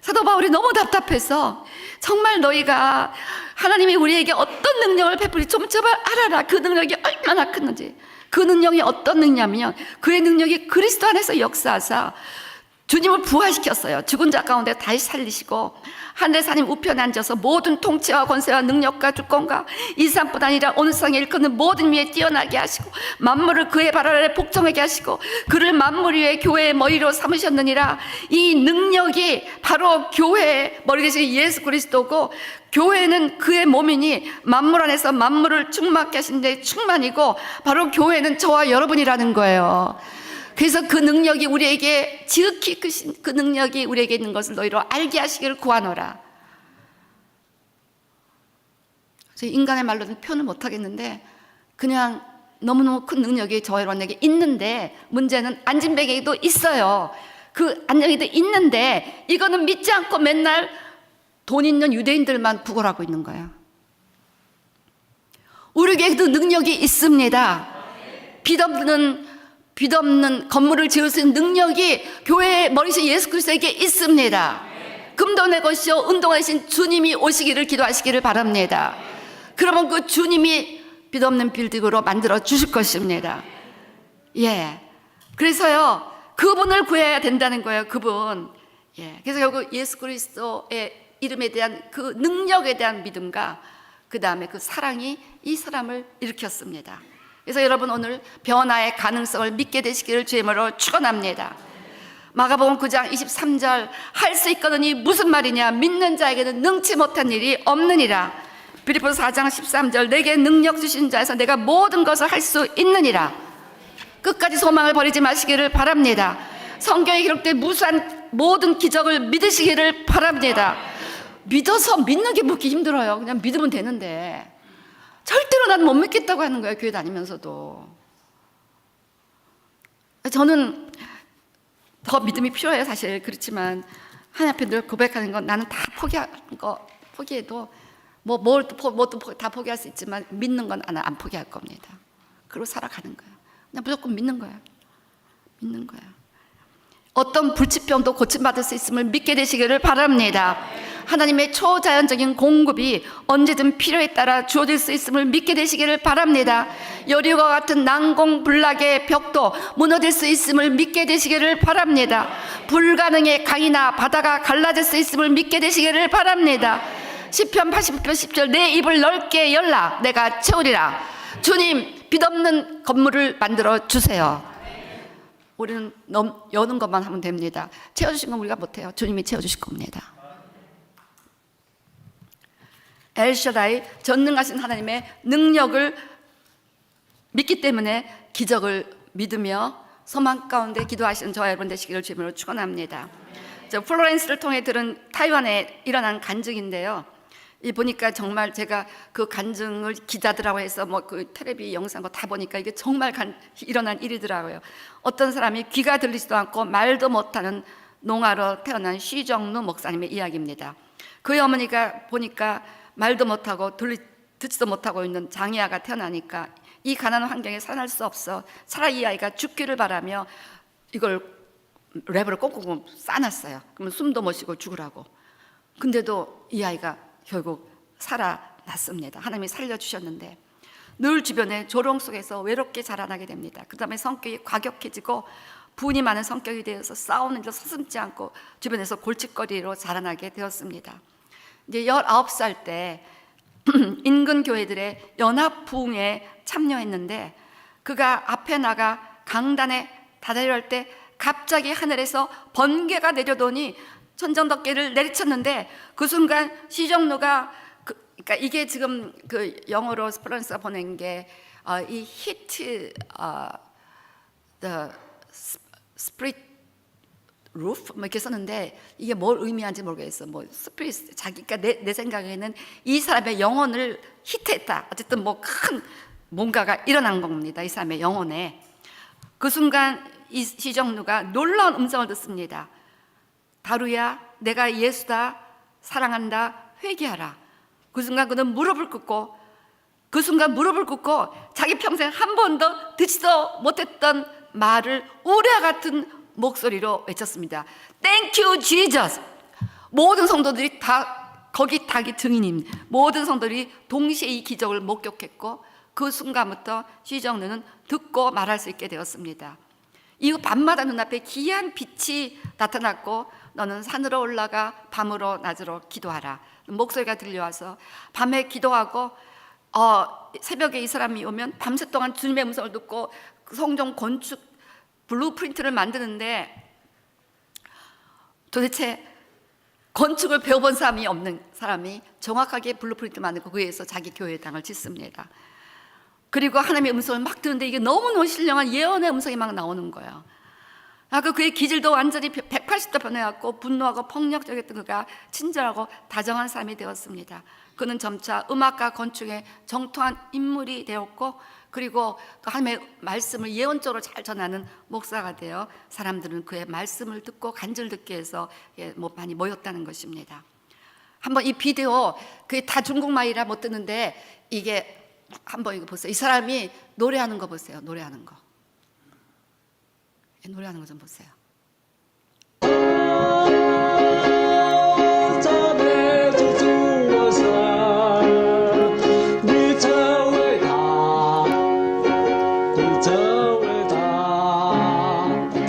S1: 사도 바울이 너무 답답해서 정말 너희가 하나님이 우리에게 어떤 능력을 베풀지 좀 제발 알아라. 그 능력이 얼마나 큰지. 그 능력이 어떤 능력이냐면 그의 능력이 그리스도 안에서 역사하사 주님을 부활시켰어요. 죽은 자 가운데 다시 살리시고 하늘의 하나님 우편에 앉아서 모든 통치와 권세와 능력과 주권과 이 세상뿐 아니라 온 세상에 일컫는 모든 위에 뛰어나게 하시고 만물을 그의 발 아래 복종하게 하시고 그를 만물 위에 교회의 머리로 삼으셨느니라. 이 능력이 바로 교회의 머리 대신 예수 그리스도고, 교회는 그의 몸이니 만물 안에서 만물을 충만케 하신 데 충만이고 바로 교회는 저와 여러분이라는 거예요. 그래서 그 능력이 우리에게 지극히 크신 그 능력이 우리에게 있는 것을 너희로 알게 하시기를 구하노라. 인간의 말로는 표현을 못하겠는데 그냥 너무너무 큰 능력이 저와 여러분에게 있는데, 문제는 안진뱅이도 있어요. 그 안진뱅이도 있는데 이거는 믿지 않고 맨날 돈 있는 유대인들만 부걸하고 있는 거예요. 우리에게도 능력이 있습니다. 빛 없는 건물을 지을 수 있는 능력이 교회의 머리신 예수 그리스도에게 있습니다. 금도 내 것이요 운동하신 주님이 오시기를 기도하시기를 바랍니다. 그러면 그 주님이 빛 없는 빌딩으로 만들어 주실 것입니다. 예, 그래서요 그분을 구해야 된다는 거예요. 그분. 예, 그래서 결국 예수 그리스도의 이름에 대한 그 능력에 대한 믿음과 그 다음에 그 사랑이 이 사람을 일으켰습니다. 그래서 여러분 오늘 변화의 가능성을 믿게 되시기를 주의 이름으로 축원합니다. 마가복음 9장 23절 할 수 있거든이 무슨 말이냐? 믿는 자에게는 능치 못한 일이 없느니라. 빌립보서 4장 13절 내게 능력 주신 자에서 내가 모든 것을 할 수 있느니라. 끝까지 소망을 버리지 마시기를 바랍니다. 성경에 기록된 무수한 모든 기적을 믿으시기를 바랍니다. 믿어서 믿는 게 묻기 힘들어요. 그냥 믿으면 되는데 절대로 나는 못 믿겠다고 하는 거예요. 교회 다니면서도. 저는 더 믿음이 필요해요. 사실 그렇지만 하나님 앞에 늘 고백하는 건 나는 다 포기해도 뭘 다 포기할 수 있지만 믿는 건 안 포기할 겁니다. 그리고 살아가는 거예요. 그냥 무조건 믿는 거예요. 믿는 거예요. 어떤 불치병도 고침받을 수 있음을 믿게 되시기를 바랍니다. 하나님의 초자연적인 공급이 언제든 필요에 따라 주어질 수 있음을 믿게 되시기를 바랍니다. 여리고와 같은 난공불락의 벽도 무너질 수 있음을 믿게 되시기를 바랍니다. 불가능의 강이나 바다가 갈라질 수 있음을 믿게 되시기를 바랍니다. 시편 80편 10절 내 입을 넓게 열라 내가 채우리라. 주님 빛없는 건물을 만들어 주세요. 우리는 여는 것만 하면 됩니다. 채워주신 건 우리가 못해요. 주님이 채워주실 겁니다. 엘샤다이 전능하신 하나님의 능력을 믿기 때문에 기적을 믿으며 소망 가운데 기도하시는 저와 여러분 되시기를 주님으로 축원합니다. 저 플로렌스를 통해 들은 타이완에 일어난 간증인데요. 이 보니까 정말 제가 그 간증을 기자들하고 해서 뭐 그 텔레비 영상 다 보니까 이게 정말 일어난 일이더라고요. 어떤 사람이 귀가 들리지도 않고 말도 못하는 농아로 태어난 쉬정루 목사님의 이야기입니다. 그의 어머니가 보니까 말도 못하고 듣지도 못하고 있는 장애아가 태어나니까 이 가난한 환경에 살아날 수 없어 차라리 이 아이가 죽기를 바라며 이걸 랩을 꽁꽁 싸놨어요. 그러면 숨도 못 쉬고 죽으라고. 근데도 이 아이가 결국 살아났습니다. 하나님이 살려주셨는데 늘 주변에 조롱 속에서 외롭게 자라나게 됩니다. 그 다음에 성격이 과격해지고 분이 많은 성격이 되어서 싸우는 일 서슴지 않고 주변에서 골칫거리로 자라나게 되었습니다. 이제 19살 때 인근 교회들의 연합부흥에 참여했는데 그가 앞에 나가 강단에 다다릴 때 갑자기 하늘에서 번개가 내려오더니 천정덕계를 내리쳤는데 그 순간 시정루가 그러니까 이게 지금 그 영어로 스프런스가 보낸 게 이 히트 the spirit roof 뭐 이렇게 썼는데 이게 뭘 의미하는지 모르겠어. 뭐 스피릿 자기가 내 생각에는 이 사람의 영혼을 히트했다. 어쨌든 뭐 큰 뭔가가 일어난 겁니다. 이 사람의 영혼에. 그 순간 이 시정루가 놀라운 음성을 듣습니다. 다루야 내가 예수다 사랑한다 회개하라. 그 순간 그는 무릎을 꿇고 자기 평생 한 번도 듣지도 못했던 말을 우레와 같은 목소리로 외쳤습니다. Thank you, Jesus. 모든 성도들이 다 거기 닭이 증인입니다. 모든 성도들이 동시에 이 기적을 목격했고 그 순간부터 시정루는 듣고 말할 수 있게 되었습니다. 이후 밤마다 눈앞에 기이한 빛이 나타났고 너는 산으로 올라가 밤으로 낮으로 기도하라. 목소리가 들려와서 밤에 기도하고 새벽에 이 사람이 오면 밤새 동안 주님의 음성을 듣고 성전 건축 블루프린트를 만드는데 도대체 건축을 배워본 사람이 없는 사람이 정확하게 블루프린트 만들고 그에서 자기 교회당을 짓습니다. 그리고 하나님의 음성을 막 듣는데 이게 너무너무 신령한 예언의 음성이 막 나오는 거예요. 그의 기질도 완전히 180도 변해갖고 분노하고 폭력적이었던 그가 친절하고 다정한 사람이 되었습니다. 그는 점차 음악과 건축에 정통한 인물이 되었고 그리고 또 하나님의 말씀을 예언적으로 잘 전하는 목사가 되어 사람들은 그의 말씀을 듣고 간증을 듣기 위해서 많이 모였다는 것입니다. 한번 이 비디오 그게 다 중국말이라 못 듣는데 이게 한번 이거 보세요. 이 사람이 노래하는 거 보세요. 노래하는 거 좀 보세요.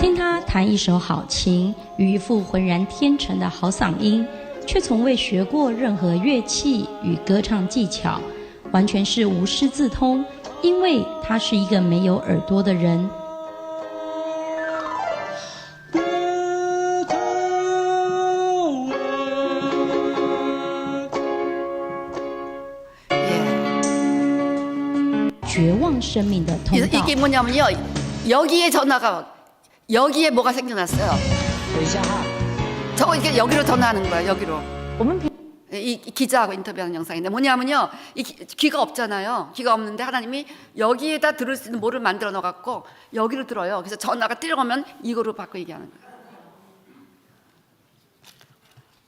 S2: 听他弹一首好琴，与一副浑然天成的好嗓音，却从未学过任何乐器与歌唱技巧，完全是无师自通，因为他是一个没有耳朵的人。生命的通道。
S1: 이게 뭐냐면요, 여기에 전화가, 여기에 뭐가 생겨났어요.
S3: 等一下哈，
S1: 저거 이게 여기로 전화하는 거예요. 여기로.
S2: 我们平
S1: 이 기자하고 인터뷰하는 영상인데 뭐냐면요, 이 귀가 없잖아요. 귀가 없는데 하나님이 여기에다 들을 수 있는 뭐를 만들어 넣어갖고 여기로 들어요. 그래서 전화가 뛰어가면 이거로 받고 얘기하는 거예요.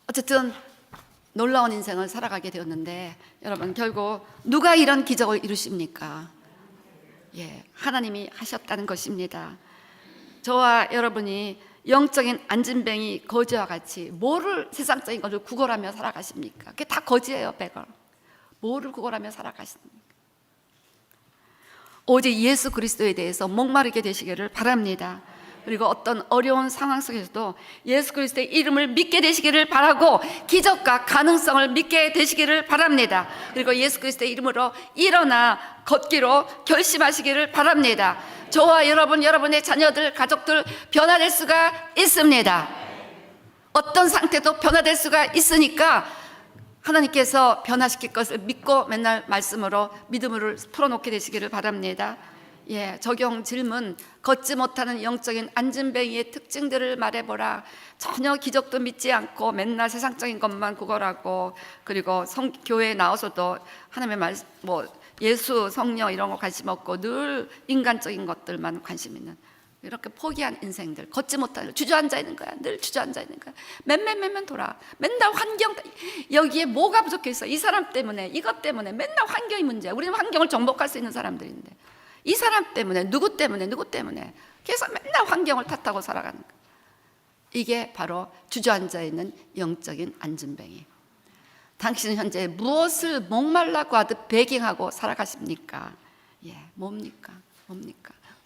S1: 어쨌든 놀라운 인생을 살아가게 되었는데 여러분, 결국 누가 이런 기적을 이루십니까? 예, 하나님이 하셨다는 것입니다. 저와 여러분이 영적인 안진뱅이 거지와 같이 뭐를 세상적인 것을 구걸하며 살아가십니까? 그게 다 거지예요, 배걸. 뭐를 구걸하며 살아가십니까? 오직 예수 그리스도에 대해서 목마르게 되시기를 바랍니다. 그리고 어떤 어려운 상황 속에서도 예수 그리스도의 이름을 믿게 되시기를 바라고 기적과 가능성을 믿게 되시기를 바랍니다. 그리고 예수 그리스도의 이름으로 일어나 걷기로 결심하시기를 바랍니다. 저와 여러분, 여러분의 자녀들, 가족들 변화될 수가 있습니다. 어떤 상태도 변화될 수가 있으니까 하나님께서 변화시킬 것을 믿고 맨날 말씀으로 믿음으로 풀어놓게 되시기를 바랍니다. 예, 적용 질문. 걷지 못하는 영적인 안진뱅이의 특징들을 말해보라. 전혀 기적도 믿지 않고 맨날 세상적인 것만 구걸하고, 그리고 교회에 나와서도 하나님의 말씀, 예수, 성령 이런 거 관심 없고 늘 인간적인 것들만 관심 있는, 이렇게 포기한 인생들, 걷지 못하는, 주저앉아 있는 거야. 늘 주저앉아 있는 거야. 맨맨 돌아. 맨날 환경, 여기에 뭐가 부족해 있어. 이 사람 때문에, 이것 때문에 맨날 환경이 문제야. 우리는 환경을 정복할 수 있는 사람들인데 이 사람 때문에, 누구 때문에 그래서 맨날 환경을 탓하고 살아가는 거야. 이게 바로 주저앉아 있는 영적인 안진뱅이. 당신은 현재 무엇을 목말라고 하듯 배경하고 살아가십니까? 예, 뭡니까?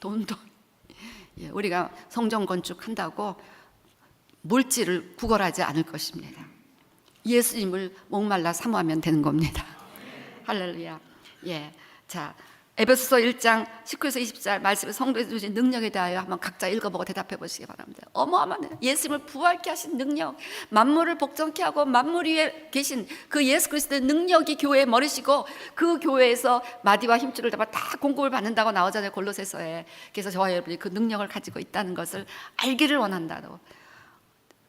S1: 돈. 예, 우리가 성전 건축한다고 물질을 구걸하지 않을 것입니다. 예수님을 목말라 사모하면 되는 겁니다. 할렐루야. 예, 자, 에베소서 1장 19에서 20절 말씀에 성도에 주신 능력에 대하여 한번 각자 읽어보고 대답해 보시기 바랍니다. 어마어마한 예수님을 부활케 하신 능력, 만물을 복종케 하고 만물 위에 계신 그 예수 그리스도의 능력이 교회에 머리시고 그 교회에서 마디와 힘줄을 잡아 다 공급을 받는다고 나오잖아요, 골로새서에. 그래서 저와 여러분이 그 능력을 가지고 있다는 것을 알기를 원한다고.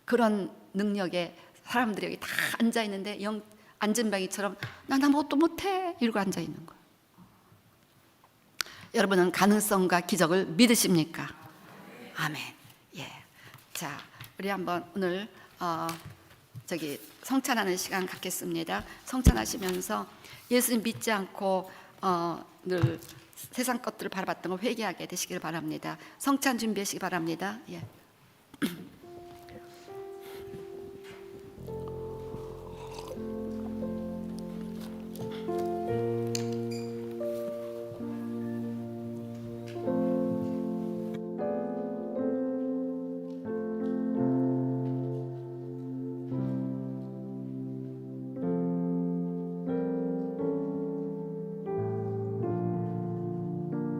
S1: 그런 능력에 사람들이 여기 다 앉아있는데 안진뱅이처럼 난 아무것도 못해 이러고 앉아있는 거예요. 여러분은 가능성과 기적을 믿으십니까? 아멘. 예. 자, 우리 한번 오늘 성찬하는 시간 갖겠습니다. 성찬하시면서 예수님 믿지 않고 늘 세상 것들을 바라봤던 걸 회개하게 되시길 바랍니다. 성찬 준비하시기 바랍니다. 예.